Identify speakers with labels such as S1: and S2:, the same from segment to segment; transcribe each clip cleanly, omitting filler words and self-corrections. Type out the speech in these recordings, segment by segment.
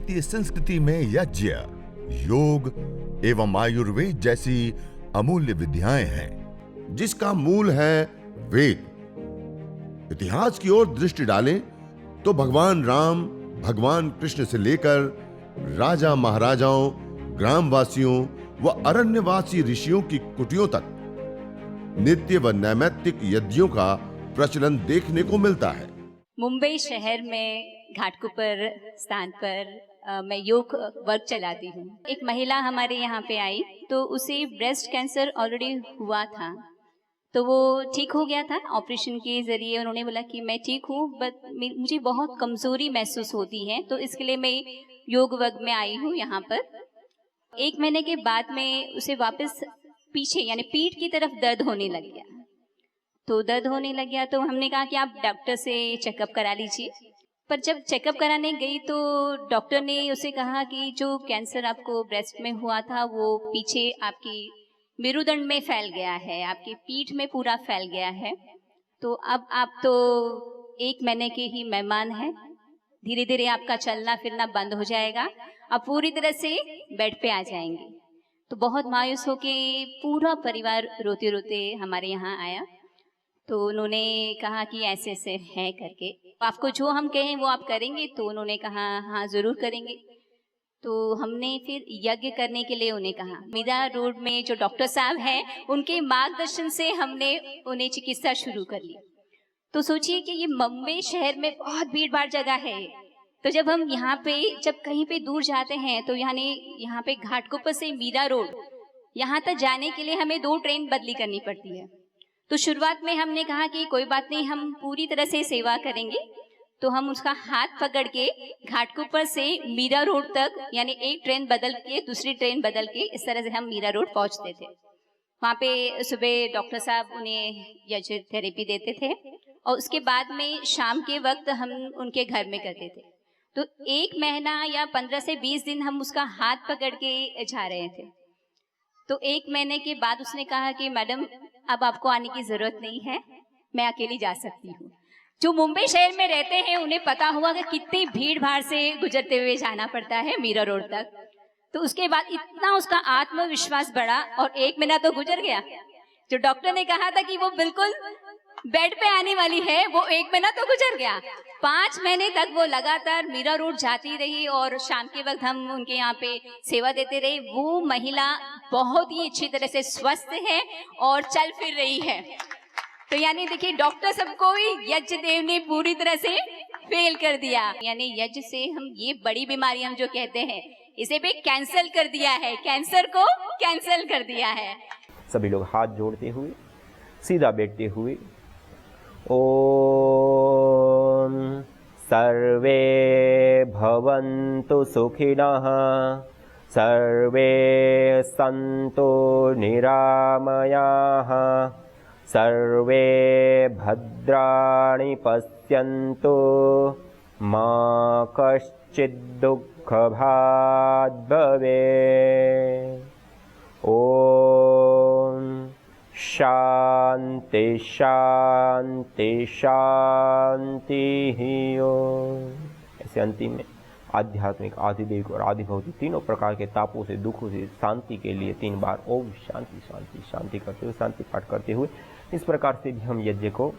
S1: भारतीय संस्कृति में यज्ञ, योग एवं आयुर्वेद जैसी अमूल्य विद्याएं हैं, जिसका मूल है वेद। इतिहास की ओर दृष्टि डालें तो भगवान राम, भगवान कृष्ण से लेकर राजा महाराजाओं, ग्रामवासियों व अरण्यवासी ऋषियों की कुटियों तक नित्य व नैमित्तिक यज्ञों का प्रचलन देखने को मिलता है।
S2: मुंबई शहर में घाटकोपर स्थान पर मैं योग वर्क चलाती हूँ। एक महिला हमारे यहाँ पे आई तो उसे ब्रेस्ट कैंसर ऑलरेडी हुआ था, तो वो ठीक हो गया था ऑपरेशन के जरिए। उन्होंने बोला कि मैं ठीक हूँ, बट मुझे बहुत कमजोरी महसूस होती है, तो इसके लिए मैं योग वर्क में आई हूँ यहाँ पर। 1 महीने के बाद में उसे वापस पीछे यानी पीठ की तरफ दर्द होने लग गया। तो दर्द होने लग गया तो हमने कहा कि आप डॉक्टर से चेकअप करा लीजिए। पर जब चेकअप कराने गई तो डॉक्टर ने उसे कहा कि जो कैंसर आपको ब्रेस्ट में हुआ था वो पीछे आपकी मेरुदंड में फैल गया है, आपकी पीठ में पूरा फैल गया है। तो अब आप तो 1 महीने के ही मेहमान हैं, धीरे धीरे आपका चलना फिरना बंद हो जाएगा, आप पूरी तरह से बेड पे आ जाएंगे। तो बहुत मायूस होके पूरा परिवार रोते रोते हमारे यहाँ आया। तो उन्होंने कहा कि ऐसे ऐसे है करके, आपको जो हम कहें वो आप करेंगे? तो उन्होंने कहा हाँ जरूर करेंगे। तो हमने फिर यज्ञ करने के लिए उन्हें कहा। मीरा रोड में जो डॉक्टर साहब हैं उनके मार्गदर्शन से हमने उन्हें चिकित्सा शुरू कर ली। तो सोचिए कि ये मुंबई शहर में बहुत भीड़ भाड़ जगह है, तो जब हम यहाँ पे जब कहीं पे दूर जाते हैं तो यहाँ पे घाटकोपर से मीरा रोड यहाँ तक जाने के लिए हमें 2 ट्रेन बदली करनी पड़ती है। तो शुरुआत में हमने कहा कि कोई बात नहीं, हम पूरी तरह से सेवा करेंगे। तो हम उसका हाथ पकड़ के घाटकोपर से मीरा रोड तक यानी एक ट्रेन बदल के दूसरी ट्रेन बदल के इस तरह से हम मीरा रोड पहुंचते थे। वहाँ पे सुबह डॉक्टर साहब उन्हें यज्ञ थेरेपी देते थे और उसके बाद में शाम के वक्त हम उनके घर में करते थे। तो 1 महीना या 15 से 20 दिन हम उसका हाथ पकड़ के जा रहे थे। तो 1 महीने के बाद उसने कहा कि मैडम अब आपको आने की जरूरत नहीं है, मैं अकेली जा सकती हूँ। जो मुंबई शहर में रहते हैं उन्हें पता हुआ कि कितनी भीड़ भाड़ से गुजरते हुए जाना पड़ता है मीरा रोड तक। तो उसके बाद इतना उसका आत्मविश्वास बढ़ा और 1 महीना तो गुजर गया। जो डॉक्टर ने कहा था कि वो बिल्कुल बेड पे आने वाली है, वो 1 महीना तो गुजर गया। 5 महीने तक वो लगातार मीरा रोड जाती रही और शाम के वक्त हम उनके यहाँ पे सेवा देते रहे। वो महिला बहुत ही अच्छी तरह से स्वस्थ है और चल फिर रही है। तो यानी देखिए डॉक्टर सबको ही यज्ञ देव ने पूरी तरह से फेल कर दिया। यानी यज्ञ से हम ये बड़ी बीमारी हम जो कहते हैं इसे भी कैंसिल कर दिया है, कैंसर को कैंसिल कर दिया है।
S3: सभी लोग हाथ जोड़ते हुए सीधा बैठते हुए ओम सर्वे भवन्तु सुखिनः सर्वे सन्तु निरामयाः सर्वे भद्राणि पश्यन्तु मा कश्चित् दुःखभाग् भवेत्। ओम शांति शांति शांति ओम। ऐसे अंतिम में आध्यात्मिक, आधिदैविक और आधिभौतिक तीनों प्रकार के तापों से, दुखों से शांति के लिए 3 बार ओम शांति शांति शांति करते हुए, शांति पाठ करते हुए इस प्रकार से भी हम यज्ञ को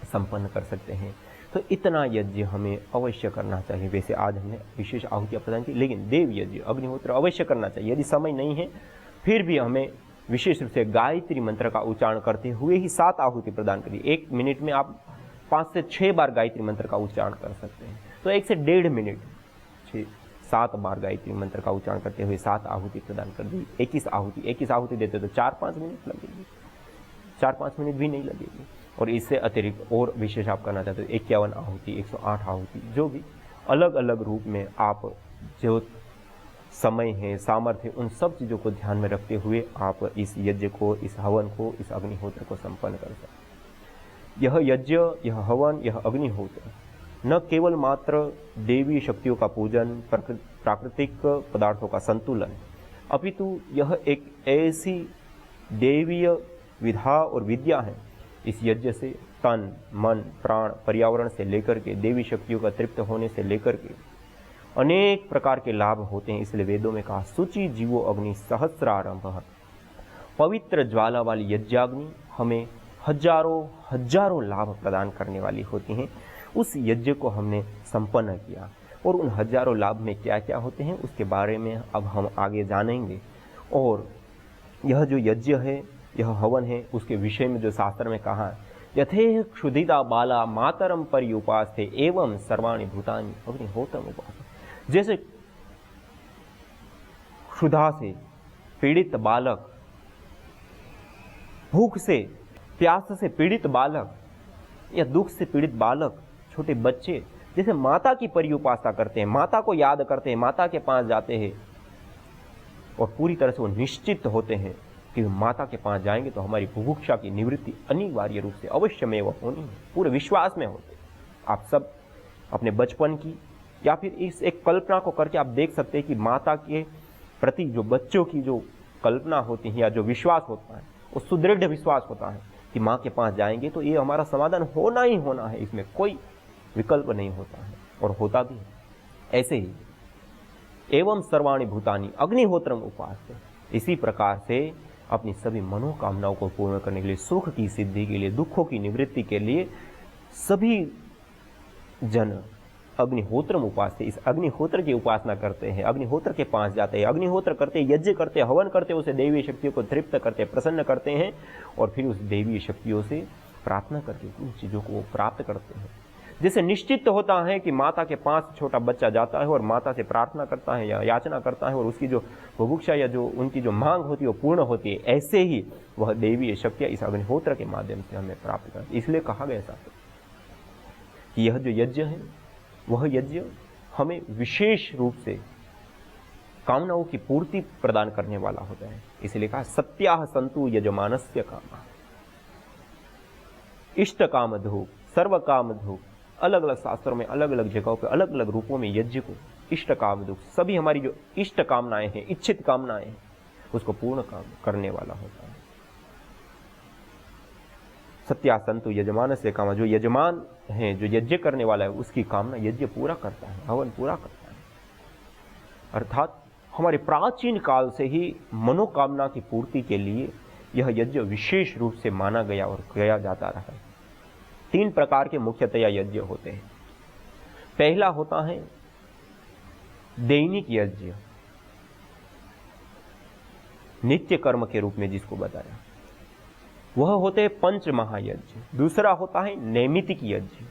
S3: संपन्न कर सकते हैं। तो इतना यज्ञ हमें अवश्य करना चाहिए। वैसे आज हमने विशेष आहुतियाँ प्रदान की, लेकिन देव यज्ञ अग्निहोत्र अवश्य करना चाहिए। यदि समय नहीं है फिर भी हमें विशेष रूप से गायत्री मंत्र का उच्चारण करते हुए ही 7 आहुति प्रदान करिए। 1 मिनट में आप 5 से 6 बार गायत्री मंत्र का उच्चारण कर सकते हैं। तो 1 से 1.5 मिनट 7 बार गायत्री मंत्र का उच्चारण करते हुए 7 आहुति प्रदान कर दी। 21 आहुति देते तो 4-5 मिनट लगेगी, 4-5 मिनट भी नहीं लगेगी। और इससे अतिरिक्त और विशेष आप करना चाहते हो 51 आहुति, 108 आहुति, जो भी अलग अलग रूप में आप जो समय है, सामर्थ्य, उन सब चीज़ों को ध्यान में रखते हुए आप इस यज्ञ को, इस हवन को, इस अग्निहोत्र को संपन्न कर सकते। यह यज्ञ, यह हवन, यह अग्निहोत्र न केवल मात्र देवी शक्तियों का पूजन, प्राकृतिक पदार्थों का संतुलन, अपितु यह एक ऐसी देवीय विधा और विद्या है। इस यज्ञ से तन, मन, प्राण, पर्यावरण से लेकर के देवी शक्तियों का तृप्त होने से लेकर के अनेक प्रकार के लाभ होते हैं। इसलिए वेदों में कहा शुचि जीवो अग्नि सहस्रारंभ, पवित्र ज्वाला वाली यज्ञाग्नि हमें हजारों हजारों लाभ प्रदान करने वाली होती हैं। उस यज्ञ को हमने संपन्न किया और उन हजारों लाभ में क्या क्या होते हैं उसके बारे में अब हम आगे जानेंगे। और यह जो यज्ञ है, यह हवन है, उसके विषय में जो शास्त्र में कहा यथे क्षुधिता बाला मातरम पर्युपास्ते एवं सर्वाणि भूतानि अग्निहोत्रम उपास। जैसे क्षुधा से पीड़ित बालक, भूख से प्यास से पीड़ित बालक या दुख से पीड़ित बालक, छोटे बच्चे जैसे माता की पर्युपासना करते हैं, माता को याद करते हैं, माता के पास जाते हैं और पूरी तरह से वो निश्चित होते हैं कि माता के पास जाएंगे तो हमारी बुभुक्षा की निवृत्ति अनिवार्य रूप से अवश्यमेव होनी है, पूरे विश्वास में होते। आप सब अपने बचपन की या फिर इस एक कल्पना को करके आप देख सकते हैं कि माता के प्रति जो बच्चों की जो कल्पना होती है या जो विश्वास होता है, वो सुदृढ़ विश्वास होता है कि माँ के पास जाएंगे तो ये हमारा समाधान होना ही होना है, इसमें कोई विकल्प नहीं होता है और होता भी है। ऐसे ही एवं सर्वाणि भूतानि अग्निहोत्रम उपास्य, इसी प्रकार से अपनी सभी मनोकामनाओं को पूर्ण करने के लिए, सुख की सिद्धि के लिए, दुखों की निवृत्ति के लिए सभी जन अग्निहोत्रम उपास्य, इस अग्निहोत्र की उपासना करते हैं, अग्निहोत्र के पास जाते हैं, अग्निहोत्र करते, यज्ञ करते, हवन करते, उसे दैवीय शक्तियों को तृप्त करते, प्रसन्न करते हैं और फिर उस दैवीय शक्तियों से प्रार्थना करके उन चीज़ों को प्राप्त करते हैं। जैसे निश्चित होता है कि माता के पास छोटा बच्चा जाता है और माता से प्रार्थना करता है या याचना करता है और उसकी जो बुभुक्षा या जो उनकी जो मांग होती है वो पूर्ण होती है, ऐसे ही वह दैवीय शक्तियाँ इस अग्निहोत्र के माध्यम से हमें प्राप्त करती है। इसलिए कहा गया ऐसा कि यह जो यज्ञ है वह यज्ञ हमें विशेष रूप से कामनाओं की पूर्ति प्रदान करने वाला होता है। इसलिए कहा सत्याह संतु यजमानस्य कामा, इष्ट काम धूप, सर्व काम धूप, अलग अलग शास्त्रों में अलग अलग जगहों पे अलग अलग रूपों में यज्ञ को इष्ट काम धूप, सभी हमारी जो इष्ट कामनाएं हैं, इच्छित कामनाएं हैं, उसको पूर्ण काम करने वाला होता है। सत्या संतु यजमान से कामा, जो यजमान है, जो यज्ञ करने वाला है, उसकी कामना यज्ञ पूरा करता है, हवन पूरा करता है। अर्थात हमारे प्राचीन काल से ही मनोकामना की पूर्ति के लिए यह यज्ञ विशेष रूप से माना गया और किया जाता रहा है। 3 प्रकार के मुख्यतया यज्ञ होते हैं। पहला होता है दैनिक यज्ञ, नित्य कर्म के रूप में जिसको बताया, वह होते हैं पंच महायज्ञ। दूसरा होता है नैमित्तिक यज्ञ,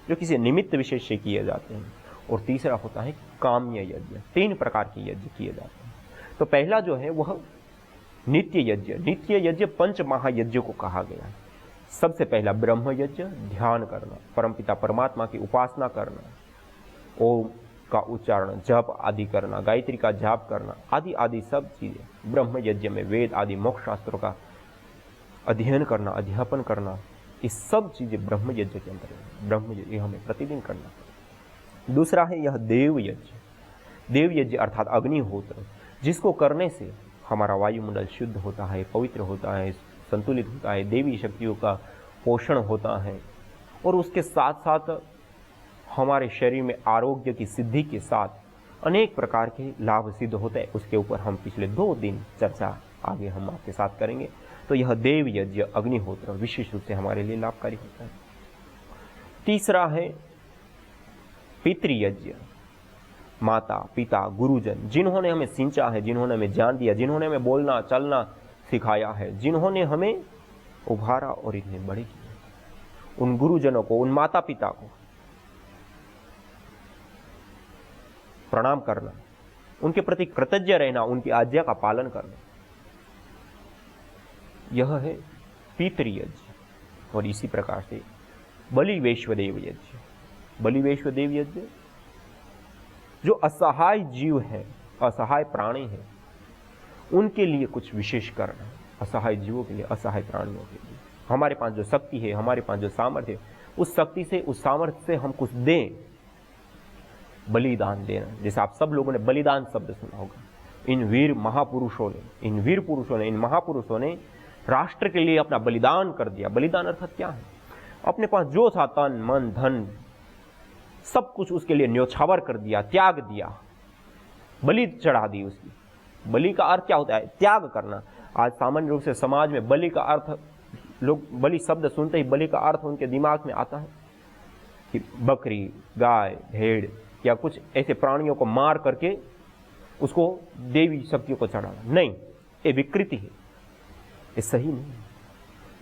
S3: जो किसी निमित्त विशेष से किए जाते हैं। और तीसरा होता है काम्य यज्ञ। 3 प्रकार के यज्ञ किए जाते हैं। तो पहला जो है वह नित्य यज्ञ, नित्य यज्ञ पंच महायज्ञ को कहा गया है। सबसे पहला ब्रह्म यज्ञ, ध्यान करना, परमपिता परमात्मा की उपासना करना, ओम का उच्चारण, जप आदि करना, गायत्री का जाप करना, आदि आदि सब चीजें ब्रह्म यज्ञ में, वेद आदि मोक्ष शास्त्रों का अध्ययन करना, अध्यापन करना, ये सब चीजें ब्रह्म यज्ञ के अंतर्गत, ब्रह्म यज्ञ हमें प्रतिदिन करना। दूसरा है यह देव यज्ञ, देव यज्ञ अर्थात अग्निहोत्र, जिसको करने से हमारा वायुमंडल शुद्ध होता है, पवित्र होता है, संतुलित होता है, देवी शक्तियों का पोषण होता है और उसके साथ साथ हमारे शरीर में आरोग्य की सिद्धि के साथ अनेक प्रकार के लाभ सिद्ध होते हैं। उसके ऊपर हम पिछले 2 दिन चर्चा आगे हम आपके साथ करेंगे। तो यह देव यज्ञ अग्निहोत्र विशेष रूप से हमारे लिए लाभकारी होता है। तीसरा है पितृयज्ञ, माता पिता गुरुजन, जिन्होंने हमें सिंचा है, जिन्होंने हमें ज्ञान दिया, जिन्होंने हमें बोलना चलना सिखाया है, जिन्होंने हमें उभारा और इतने बड़े किए, उन गुरुजनों को, उन माता पिता को प्रणाम करना, उनके प्रति कृतज्ञ रहना, उनकी आज्ञा का पालन करना, यह है पितृयज्ञ। और इसी प्रकार से बलि वैश्वदेव यज्ञ, बलि वैश्वदेव यज्ञ जो असहाय जीव है, असहाय प्राणी है, उनके लिए कुछ विशेष करना, असहाय जीवों के लिए, असहाय प्राणियों के लिए। हमारे पास जो शक्ति है, हमारे पास जो सामर्थ्य है, उस शक्ति से, उस सामर्थ्य से हम कुछ दें, बलिदान देना। जैसे आप सब लोगों ने बलिदान शब्द सुना होगा। इन वीर महापुरुषों ने, इन वीर पुरुषों ने, इन महापुरुषों ने राष्ट्र के लिए अपना बलिदान कर दिया। बलिदान अर्थात क्या है? अपने पास जो था तन मन धन सब कुछ उसके लिए न्योछावर कर दिया, त्याग दिया, बलि चढ़ा दी उसकी। बलि का अर्थ क्या होता है? त्याग करना। आज सामान्य रूप से समाज में बलि का अर्थ, लोग बलि शब्द सुनते ही बलि का अर्थ उनके दिमाग में आता है कि बकरी, गाय, भेड़ या कुछ ऐसे प्राणियों को मार करके उसको देवी शक्तियों को चढ़ाना। नहीं, ये विकृति है, ये सही नहीं है।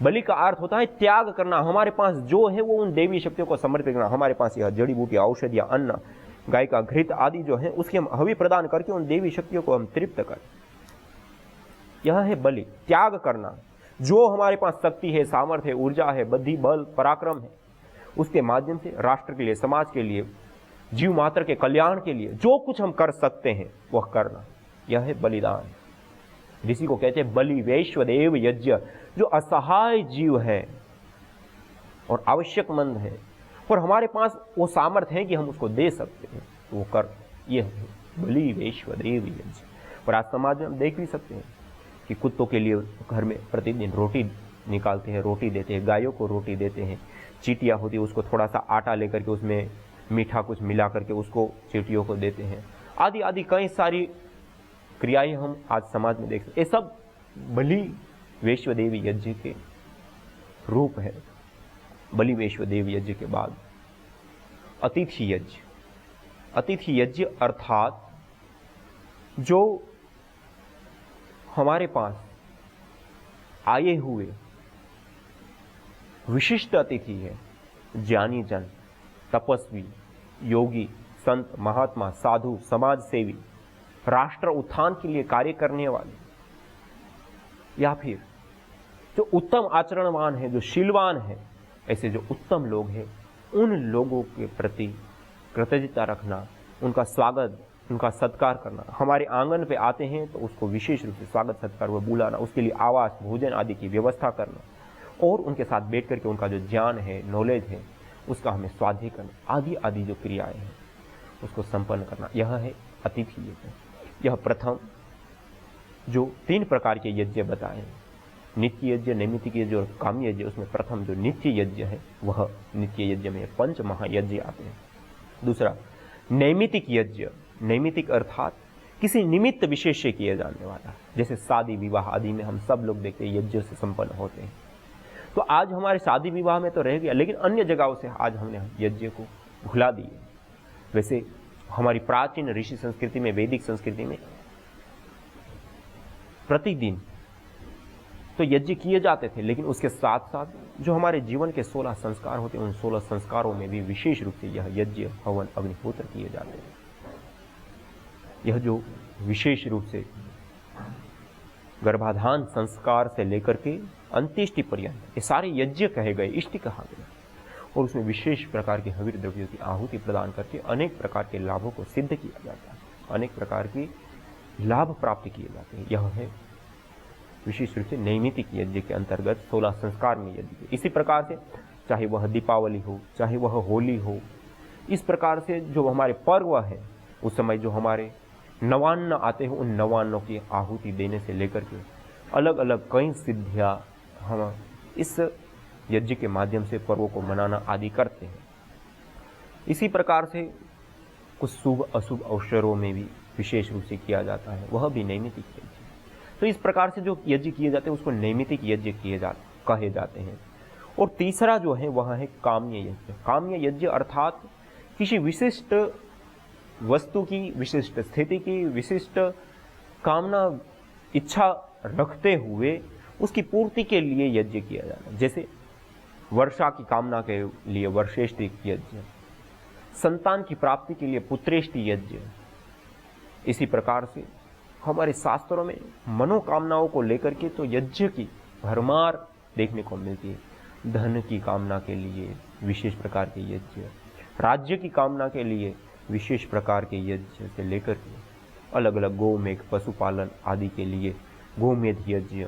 S3: बलि का अर्थ होता है त्याग करना। हमारे पास जो है वो उन देवी शक्तियों को समर्पित करना। हमारे पास यह जड़ी बूटी, औषधियां, अन्न, गाय का घृत आदि जो है उसकी हम हवि प्रदान करके उन देवी शक्तियों को हम तृप्त करें। यह है बलि, त्याग करना। जो हमारे पास शक्ति है, सामर्थ्य है, ऊर्जा है, बुद्धि, बल, पराक्रम है, उसके माध्यम से राष्ट्र के लिए, समाज के लिए, जीव मात्र के कल्याण के लिए जो कुछ हम कर सकते हैं वह करना, यह है बलिदान। ऋषि को कहते हैं बलि वैश्वदेव यज्ञ। जो असहाय जीव है और आवश्यकमंद है और हमारे पास वो सामर्थ्य है कि हम उसको दे सकते हैं, तो वो कर, यह है बलि वैश्वदेव यज्ञ। और आज समाज में हम देख भी सकते हैं कि कुत्तों के लिए घर में प्रतिदिन रोटी निकालते हैं, रोटी देते हैं, गायों को रोटी देते हैं, चींटियाँ होती है उसको थोड़ा सा आटा लेकर के उसमें मीठा कुछ मिला करके उसको चींटियों को देते हैं, आदि आदि कई सारी क्रियाएं हम आज समाज में देख सकते। ये सब बलि वैश्वदेवी यज्ञ के रूप है। बलि वैश्वदेव यज्ञ के बाद अतिथि यज्ञ। अतिथि यज्ञ अर्थात जो हमारे पास आए हुए विशिष्ट अतिथि है, ज्ञानी जन, तपस्वी, योगी, संत, महात्मा, साधु, समाज सेवी, राष्ट्र उत्थान के लिए कार्य करने वाले, या फिर जो उत्तम आचरणवान है, जो शीलवान है, ऐसे जो उत्तम लोग हैं, उन लोगों के प्रति कृतज्ञता रखना, उनका स्वागत, उनका सत्कार करना। हमारे आंगन पे आते हैं तो उसको विशेष रूप से स्वागत सत्कार हुआ बुलाना, उसके लिए आवास, भोजन आदि की व्यवस्था करना और उनके साथ बैठ करके उनका जो ज्ञान है, नॉलेज है, उसका हमें स्वाध्याय करना, आदि आदि जो क्रियाएं हैं उसको संपन्न करना, यह है अतिथि यज्ञ। यह प्रथम जो 3 प्रकार के यज्ञ बताए हैं, नित्य यज्ञ, नैमित्तिक यज्ञ और काम्य यज्ञ, उसमें प्रथम जो नित्य यज्ञ है वह नित्य यज्ञ में 5 महायज्ञ आते हैं। दूसरा नैमित्तिक यज्ञ। नैमित्तिक अर्थात किसी निमित्त विशेष से किया जाने वाला, जैसे शादी विवाह आदि में हम सब लोग देखते हैं यज्ञ से संपन्न होते हैं। तो आज हमारे शादी विवाह में तो रह गया, लेकिन अन्य जगहों से आज हमने यज्ञ को भुला दिए। वैसे हमारी प्राचीन ऋषि संस्कृति में, वैदिक संस्कृति में प्रतिदिन तो यज्ञ किए जाते थे, लेकिन उसके साथ साथ जो हमारे जीवन के 16 संस्कार होते हैं, उन 16 संस्कारों में भी विशेष रूप से यह यज्ञ, हवन, अग्निहोत्र किए जाते हैं। यह जो विशेष रूप से गर्भाधान संस्कार से लेकर के अंत्येष्टि पर्यंत ये सारे यज्ञ कहे गए, इष्टि कहा गया, और उसमें विशेष प्रकार के हविर द्रव्यों की आहुति प्रदान करके अनेक प्रकार के लाभों को सिद्ध किया जाता है, अनेक प्रकार की लाभ प्राप्त किए जाते हैं। यह है विशेष रूप से नैमित्तिक यज्ञ के अंतर्गत 16 संस्कार में यज्ञ। इसी प्रकार से चाहे वह दीपावली हो, चाहे वह होली हो, इस प्रकार से जो हमारे पर्व है, उस समय जो हमारे नवान्न आते हैं, उन नवान्नों की आहुति देने से लेकर के अलग अलग कई सिद्धियां हम इस यज्ञ के माध्यम से पर्वों को मनाना आदि करते हैं। इसी प्रकार से कुछ शुभ अशुभ अवसरों में भी विशेष रूप से किया जाता है, वह भी नैमित्तिक यज्ञ। तो इस प्रकार से जो यज्ञ किए जाते हैं उसको नैमित्तिक यज्ञ कहे जाते हैं। और तीसरा जो है वह है काम्य यज्ञ। काम्य यज्ञ अर्थात किसी विशिष्ट वस्तु की, विशिष्ट स्थिति की, विशिष्ट कामना, इच्छा रखते हुए उसकी पूर्ति के लिए यज्ञ किया जाता है। जैसे वर्षा की कामना के लिए वर्षेष्टि यज्ञ, संतान की प्राप्ति के लिए पुत्रेष्टि यज्ञ। इसी प्रकार से हमारे शास्त्रों में मनोकामनाओं को लेकर के तो यज्ञ की भरमार देखने को मिलती है। धन की कामना के लिए विशेष प्रकार के यज्ञ, राज्य की कामना के लिए विशेष प्रकार के यज्ञ से लेकर के अलग अलग गोमेध, पशुपालन आदि के लिए गोमेध यज्ञ,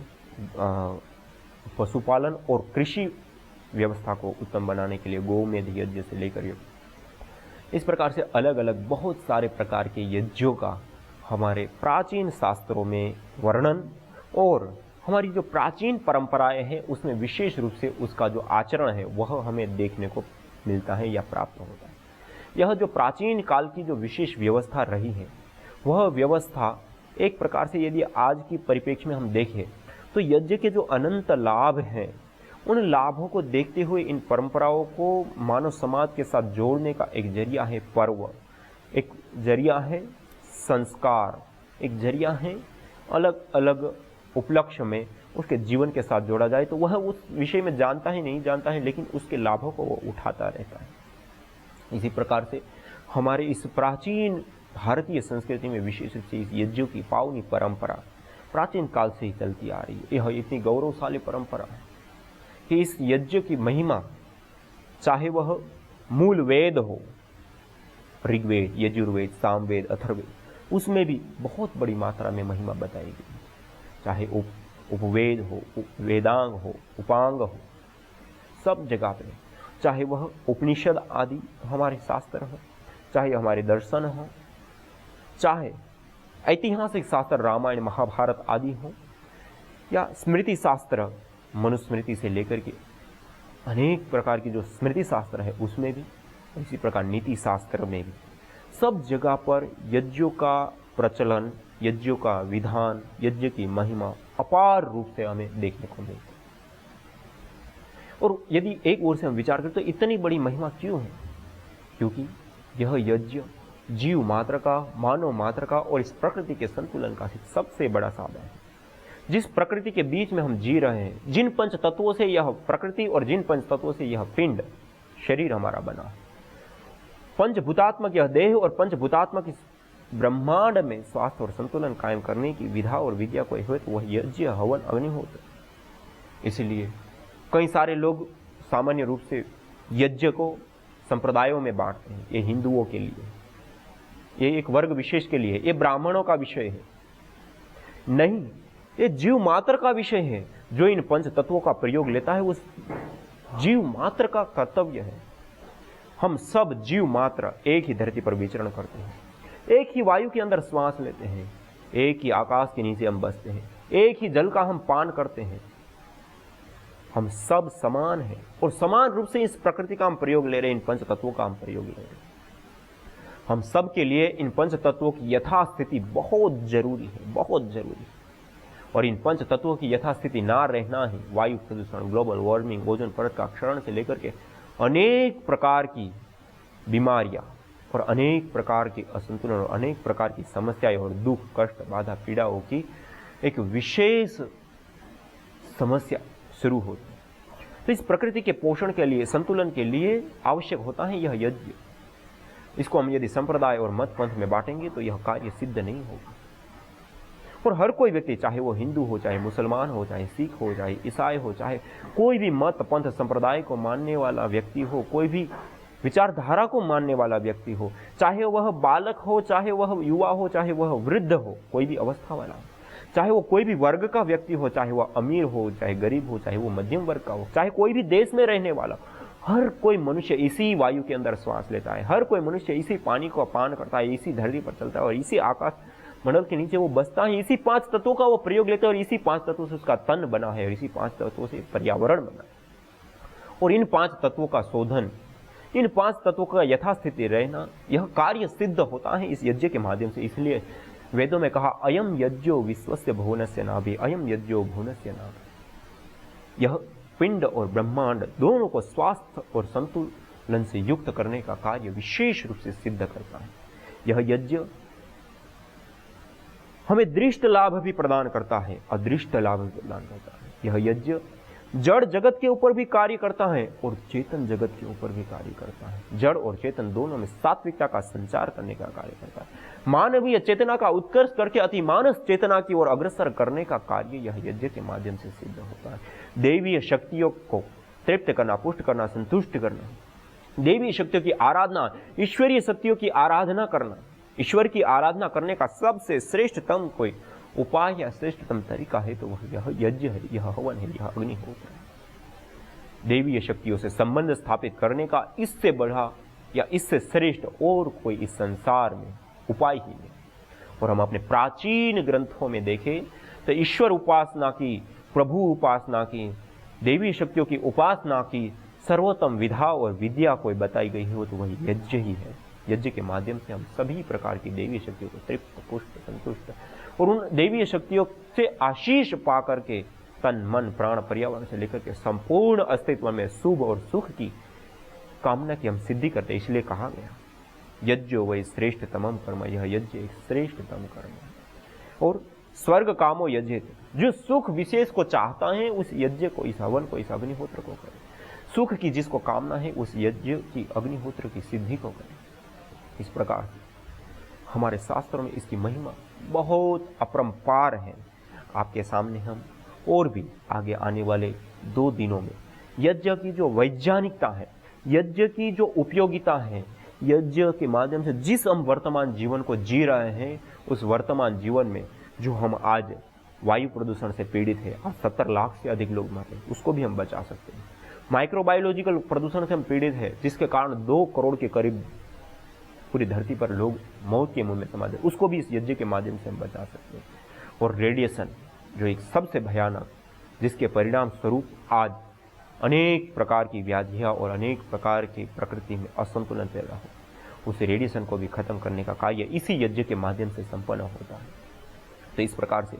S3: पशुपालन और कृषि व्यवस्था को उत्तम बनाने के लिए गोमेध यज्ञ से लेकर इस प्रकार से अलग अलग बहुत सारे प्रकार के यज्ञों का हमारे प्राचीन शास्त्रों में वर्णन और हमारी जो प्राचीन परंपराएं हैं उसमें विशेष रूप से उसका जो आचरण है वह हमें देखने को मिलता है या प्राप्त होता है। यह जो प्राचीन काल की जो विशेष व्यवस्था रही है, वह व्यवस्था एक प्रकार से यदि आज की परिप्रेक्ष्य में हम देखें तो यज्ञ के जो अनंत लाभ हैं, उन लाभों को देखते हुए इन परंपराओं को मानव समाज के साथ जोड़ने का एक जरिया है पर्व, एक जरिया है संस्कार, एक जरिया है अलग अलग उपलक्ष्य में उसके जीवन के साथ जोड़ा जाए। तो वह उस विषय में जानता ही नहीं जानता है, लेकिन उसके लाभों को वो उठाता रहता है। इसी प्रकार से हमारे इस प्राचीन भारतीय संस्कृति में विशेष रूप से इस यज्ञों की पावनी परंपरा प्राचीन काल से ही चलती आ रही है। यह इतनी गौरवशाली परंपरा है कि इस यज्ञ की महिमा, चाहे वह मूल वेद हो, ऋग्वेद, यजुर्वेद, सामवेद, अथर्ववेद, उसमें भी बहुत बड़ी मात्रा में महिमा बताई गई। चाहे उपवेद हो, वेदांग हो, उपांग हो, सब जगह पे, चाहे वह उपनिषद आदि हमारे शास्त्र हो, चाहे हमारे दर्शन हो, चाहे ऐतिहासिक शास्त्र रामायण महाभारत आदि हो, या स्मृति शास्त्र मनुस्मृति से लेकर के अनेक प्रकार की जो स्मृति शास्त्र है उसमें भी, इसी प्रकार नीति शास्त्र में भी, सब जगह पर यज्ञों का प्रचलन, यज्ञों का विधान, यज्ञ की महिमा अपार रूप से हमें देखने को मिलती है। और यदि एक ओर से हम विचार करें तो इतनी बड़ी महिमा क्यों है? क्योंकि यह यज्ञ जीव मात्र का, मानव मात्र का और इस प्रकृति के संतुलन का सबसे बड़ा साधन है। जिस प्रकृति के बीच में हम जी रहे हैं, जिन पंच तत्वों से यह प्रकृति और जिन पंच तत्वों से यह पिंड शरीर हमारा बना है, पंचभूतात्मक यह देह और पंचभूतात्मक इस ब्रह्मांड में स्वास्थ्य और संतुलन कायम करने की विधा और विद्या कोई हो तो वह यज्ञ, हवन, अग्निहोत्र। इसलिए कई सारे लोग सामान्य रूप से यज्ञ को संप्रदायों में बांटते हैं। ये हिंदुओं के लिए, ये एक वर्ग विशेष के लिए, ये ब्राह्मणों का विषय है। नहीं, ये जीव मात्र का विषय है। जो इन पंच तत्वों का प्रयोग लेता है उस जीव मात्र का कर्तव्य है। हम सब जीव मात्र एक ही धरती पर विचरण करते हैं, एक ही वायु के अंदर श्वास लेते हैं, एक ही आकाश के नीचे हम बसते हैं, एक ही जल का हम पान करते हैं। हम सब समान हैं और समान रूप से इस प्रकृति का हम प्रयोग ले रहे हैं, इन पंच तत्वों का हम प्रयोग ले रहे हैं। हम सब के लिए इन पंच तत्वों की यथास्थिति बहुत जरूरी है, बहुत जरूरी है। और इन पंच तत्वों की यथास्थिति ना रहना ही वायु प्रदूषण, ग्लोबल वार्मिंग, ओजोन परत का क्षरण से लेकर के अनेक प्रकार की बीमारियां और अनेक प्रकार के असंतुलन और अनेक प्रकार की समस्याएं और दुख, कष्ट, बाधा, पीड़ाओं की एक विशेष समस्या शुरू होती है। तो इस प्रकृति के पोषण के लिए, संतुलन के लिए आवश्यक होता है यह यज्ञ। इसको हम यदि संप्रदाय और मत पंथ में बांटेंगे तो यह कार्य सिद्ध नहीं होगा। और हर कोई व्यक्ति, चाहे वो हिंदू हो, चाहे मुसलमान हो, चाहे सिख हो, चाहे ईसाई हो, चाहे कोई भी मत पंथ संप्रदाय को मानने वाला व्यक्ति हो, कोई भी विचारधारा को मानने वाला व्यक्ति हो, चाहे वह बालक हो, चाहे वह युवा हो, चाहे वह वृद्ध हो, कोई भी अवस्था वाला हो, चाहे वो कोई भी वर्ग का व्यक्ति हो, चाहे वह अमीर हो, चाहे गरीब हो, चाहे वो मध्यम वर्ग का हो, चाहे कोई भी देश में रहने वाला, हर कोई मनुष्य इसी वायु के अंदर श्वास लेता है, हर कोई मनुष्य इसी पानी को पान करता है, इसी धरती पर चलता है और इसी आकाश मंडल के नीचे वो बसता है, इसी पांच तत्वों का वो प्रयोग लेता है और इसी पांच तत्वों से उसका तन बना है और इसी पांच तत्वों से पर्यावरण बना है। और इन पांच तत्वों का शोधन, इन पांच तत्वों का यथास्थिति रहना, यह कार्य सिद्ध होता है इस यज्ञ के माध्यम से। इसलिए वेदों में कहा, अयम यज्ञो विश्वस्य भुवनस्य नाभि, अयम यज्ञो भुवनस्य नाभि। यह पिंड और ब्रह्मांड दोनों को स्वास्थ्य और संतुलन से युक्त करने का कार्य विशेष रूप से सिद्ध करता है। यह यज्ञ हमें दृष्ट लाभ भी प्रदान करता है, अदृष्ट लाभ भी प्रदान करता है। यह यज्ञ जड़ जगत के ऊपर भी कार्य करता है और चेतन जगत के ऊपर भी कार्य करता है। जड़ और चेतन दोनों में सात्विकता का संचार करने का कार्य करता है। मानवीय चेतना का उत्कर्ष करके अति मानस चेतना की ओर अग्रसर करने का कार्य यह यज्ञ के माध्यम से सिद्ध होता है। देवीय शक्तियों को तृप्त करना, पुष्ट करना, संतुष्ट करना, देवी शक्तियों की आराधना, ईश्वरीय शक्तियों की आराधना करना, ईश्वर की आराधना करने का सबसे श्रेष्ठतम कोई उपाय या श्रेष्ठतम तरीका है तो वह यह यज्ञ है, यह हवन है, यह अग्निहोत्र है। देवीय शक्तियों से संबंध स्थापित करने का इससे बढ़ा या इससे श्रेष्ठ और कोई इस संसार में उपाय ही नहीं। और हम अपने प्राचीन ग्रंथों में देखें तो ईश्वर उपासना की, प्रभु उपासना की, देवी शक्तियों की उपासना की सर्वोत्तम विधा और विद्या कोई बताई गई हो तो वही यज्ञ ही है। यज्ञ के माध्यम से हम सभी प्रकार की दैवीय शक्तियों को तृप्त, पुष्ट, संतुष्ट और उन दैवीय शक्तियों से आशीष पा करके तन, मन, प्राण, पर्यावरण से लेकर के संपूर्ण अस्तित्व में शुभ और सुख की कामना की हम सिद्धि करते। इसलिए कहा गया यज्ञो वै श्रेष्ठतमम कर्म, यह यज्ञ एक श्रेष्ठतम कर्म है। और स्वर्ग कामो यज्ञ, जो सुख विशेष को चाहता है उस यज्ञ को, इस हवन को, इस अग्निहोत्र को करे। सुख की जिसको कामना है उस यज्ञ की, अग्निहोत्र की सिद्धि को करे। इस प्रकार से हमारे शास्त्रों में इसकी महिमा बहुत अपरंपार है। आपके सामने हम और भी आगे आने वाले 2 दिनों में यज्ञ की जो वैज्ञानिकता है, यज्ञ की जो उपयोगिता है, यज्ञ के माध्यम से जिस हम वर्तमान जीवन को जी रहे हैं, उस वर्तमान जीवन में जो हम आज वायु प्रदूषण से पीड़ित है, आज 70 लाख से अधिक लोग मर रहे हैं, उसको भी हम बचा सकते हैं। माइक्रोबायोलॉजिकल प्रदूषण से हम पीड़ित है, जिसके कारण 2 करोड़ के करीब पूरी धरती पर लोग मौत के मुंह में समा गए, उसको भी इस यज्ञ के माध्यम से हम बचा सकते हैं। और रेडिएशन जो एक सबसे भयानक, जिसके परिणाम स्वरूप आज अनेक प्रकार की व्याधियाँ और अनेक प्रकार की प्रकृति में असंतुलन पैदा हो, उस रेडिएशन को भी खत्म करने का कार्य इसी यज्ञ के माध्यम से संपन्न होता है। तो इस प्रकार से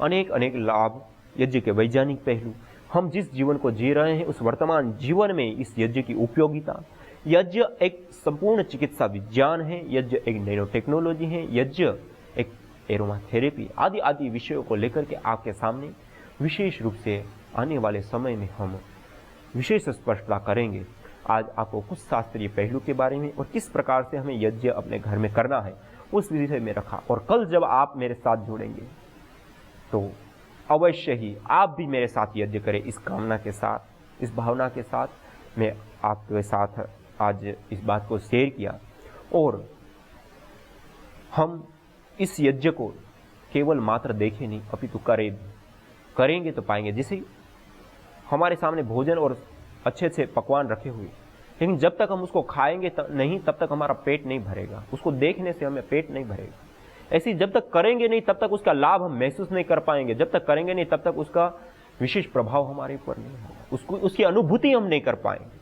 S3: अनेक अनेक लाभ, यज्ञ के वैज्ञानिक पहलू, हम जिस जीवन को जी रहे हैं उस वर्तमान जीवन में इस यज्ञ की उपयोगिता, यज्ञ एक संपूर्ण चिकित्सा विज्ञान है, यज्ञ एक नैनो टेक्नोलॉजी है, यज्ञ एक एरोमा थेरेपी आदि आदि विषयों को लेकर के आपके सामने विशेष रूप से आने वाले समय में हम विशेष स्पष्टता करेंगे। आज आपको कुछ शास्त्रीय पहलू के बारे में और किस प्रकार से हमें यज्ञ अपने घर में करना है उस विषय में रखा। और कल जब आप मेरे साथ जुड़ेंगे तो अवश्य ही आप भी मेरे साथ यज्ञ करें, इस कामना के साथ, इस भावना के साथ मैं आपके साथ आज इस बात को शेयर किया। और हम इस यज्ञ को केवल मात्र देखें नहीं, अपितु करेंगे तो पाएंगे। जैसे हमारे सामने भोजन और अच्छे से पकवान रखे हुए, लेकिन जब तक हम उसको खाएंगे नहीं तब तक हमारा पेट नहीं भरेगा, उसको देखने से हमें पेट नहीं भरेगा। ऐसे जब तक करेंगे नहीं तब तक उसका लाभ हम महसूस नहीं कर पाएंगे, जब तक करेंगे नहीं तब तक उसका विशेष प्रभाव हमारे ऊपर नहीं होगा, उसकी अनुभूति हम नहीं कर पाएंगे।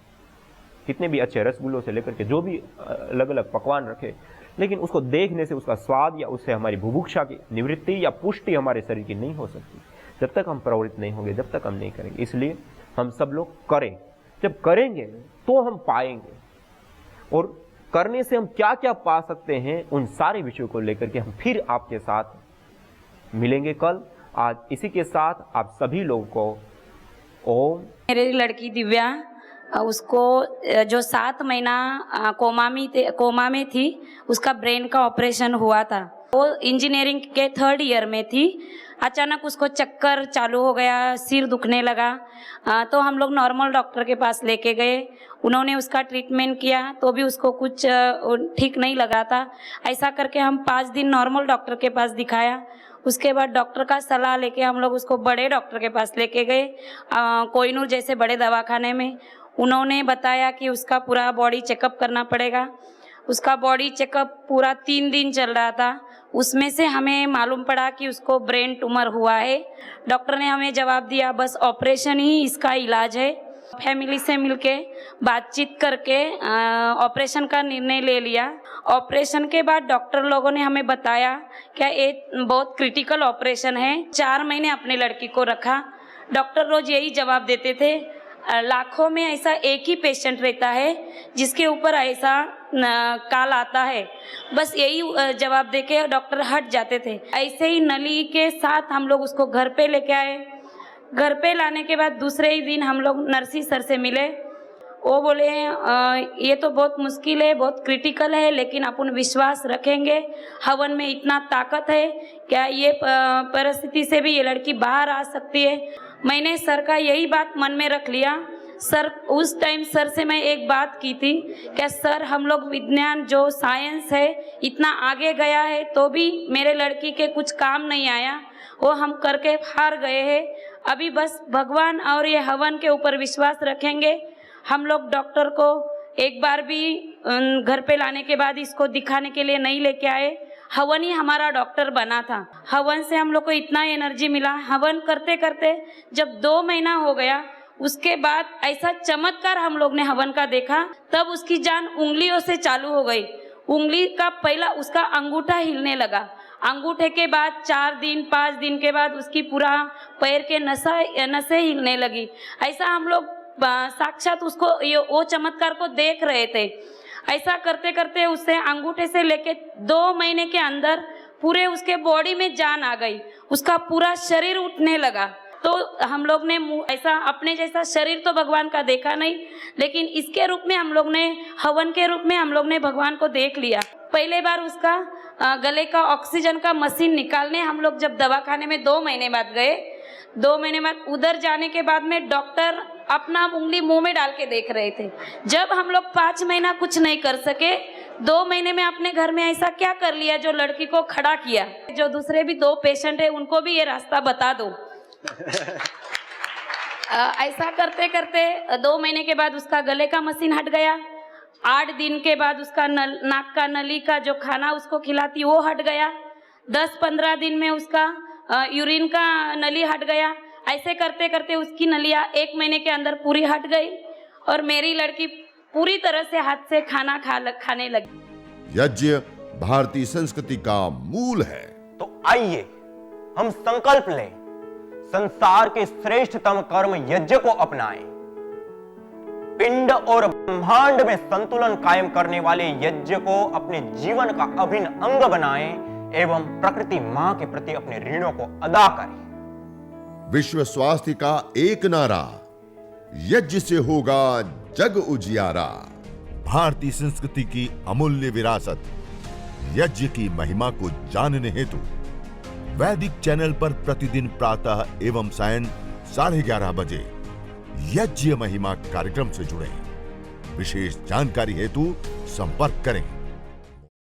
S3: कितने भी अच्छे रसगुल्लों से लेकर के जो भी अलग अलग पकवान रखे, लेकिन उसको देखने से उसका स्वाद या उससे हमारी बुभुक्षा की निवृत्ति या पुष्टि हमारे शरीर की नहीं हो सकती जब तक हम प्रवृत्त नहीं होंगे, जब तक हम नहीं करेंगे। इसलिए हम सब लोग करें, जब करेंगे तो हम पाएंगे। और करने से हम क्या क्या पा सकते हैं, उन सारे विषयों को लेकर के हम फिर आपके साथ मिलेंगे कल। आज इसी के साथ आप सभी लोगों को ओम।
S4: मेरी लड़की दिव्या, उसको जो 7 महीना कोमा में थी, उसका ब्रेन का ऑपरेशन हुआ था। वो इंजीनियरिंग के 3rd ईयर में थी। अचानक उसको चक्कर चालू हो गया, सिर दुखने लगा, तो हम लोग नॉर्मल डॉक्टर के पास लेके गए। उन्होंने उसका ट्रीटमेंट किया तो भी उसको कुछ ठीक नहीं लगा था। ऐसा करके हम 5 दिन नॉर्मल डॉक्टर के पास दिखाया। उसके बाद डॉक्टर का सलाह लेके हम लोग उसको बड़े डॉक्टर के पास लेके गए, कोहिनूर जैसे बड़े दवाखाने में। उन्होंने बताया कि उसका पूरा बॉडी चेकअप करना पड़ेगा। उसका बॉडी चेकअप पूरा 3 दिन चल रहा था। उसमें से हमें मालूम पड़ा कि उसको ब्रेन ट्यूमर हुआ है। डॉक्टर ने हमें जवाब दिया बस ऑपरेशन ही इसका इलाज है। फैमिली से मिलके बातचीत करके ऑपरेशन का निर्णय ले लिया। ऑपरेशन के बाद डॉक्टर लोगों ने हमें बताया कि ये बहुत क्रिटिकल ऑपरेशन है। 4 महीने अपने लड़की को रखा। डॉक्टर रोज यही जवाब देते थे, लाखों में ऐसा एक ही पेशेंट रहता है जिसके ऊपर ऐसा काल आता है। बस यही जवाब देके डॉक्टर हट जाते थे। ऐसे ही नली के साथ हम लोग उसको घर पे लेके आए। घर पे लाने के बाद दूसरे ही दिन हम लोग नर्सी सर से मिले। वो बोले ये तो बहुत मुश्किल है, बहुत क्रिटिकल है, लेकिन अपन विश्वास रखेंगे, हवन में इतना ताकत है, क्या ये परिस्थिति से भी ये लड़की बाहर आ सकती है। मैंने सर का यही बात मन में रख लिया। सर उस टाइम सर से मैं एक बात की थी, क्या सर हम लोग विज्ञान जो साइंस है इतना आगे गया है तो भी मेरे लड़की के कुछ काम नहीं आया, वो हम करके हार गए हैं। अभी बस भगवान और ये हवन के ऊपर विश्वास रखेंगे। हम लोग डॉक्टर को एक बार भी घर पे लाने के बाद इसको दिखाने के लिए नहीं लेके आए। हवन ही हमारा डॉक्टर बना था। हवन से हम लोग को इतना एनर्जी मिला। हवन करते करते जब 2 महीना हो गया, उसके बाद ऐसा चमत्कार हम लोग ने हवन का देखा। तब उसकी जान उंगलियों से चालू हो गई। उंगली का पहला उसका अंगूठा हिलने लगा। अंगूठे के बाद 4 दिन 5 दिन के बाद उसकी पूरा पैर के नसें हिलने लगी। ऐसा हम लोग साक्षात उसको वो चमत्कार को देख रहे थे। ऐसा करते करते उससे अंगूठे से लेके 2 महीने के अंदर पूरे उसके बॉडी में जान आ गई, उसका पूरा शरीर उठने लगा। तो हम लोग ने ऐसा अपने जैसा शरीर तो भगवान का देखा नहीं, लेकिन इसके रूप में हम लोग ने, हवन के रूप में हम लोग ने भगवान को देख लिया। पहले बार उसका गले का ऑक्सीजन का मशीन निकालने हम लोग जब दवाखाने में 2 महीने बाद गए, 2 महीने बाद उधर जाने के बाद में डॉक्टर अपना उंगली मुंह में डाल के देख रहे थे। जब हम लोग 5 महीना कुछ नहीं कर सके, 2 महीने में अपने घर में ऐसा क्या कर लिया जो लड़की को खड़ा किया। जो दूसरे भी 2 पेशेंट है उनको भी ये रास्ता बता दो। ऐसा करते करते 2 महीने के बाद उसका गले का मशीन हट गया। 8 दिन के बाद उसका नाक का नली का जो खाना उसको खिलाती वो हट गया। 10-15 दिन में उसका यूरिन का नली हट गया। ऐसे करते करते उसकी नलियाँ 1 महीने के अंदर पूरी हट गई और मेरी लड़की पूरी तरह से हाथ से खाना खाने लगी।
S1: यज्ञ भारतीय संस्कृति का मूल है।
S3: तो आइए हम संकल्प लें, संसार के श्रेष्ठतम कर्म यज्ञ को अपनाएं। पिंड और ब्रह्मांड में संतुलन कायम करने वाले यज्ञ को अपने जीवन का अभिन्न अंग बनाएं एवं प्रकृति मां के प्रति अपने ऋणों को अदा करें।
S1: विश्व स्वास्थ्य का एक नारा, यज्ञ से होगा जग उजियारा। भारतीय संस्कृति की अमूल्य विरासत यज्ञ की महिमा को जानने हेतु वैदिक चैनल पर प्रतिदिन प्रातः एवं सायं 11:30 बजे यज्ञ महिमा कार्यक्रम से जुड़ें। विशेष जानकारी हेतु संपर्क करें।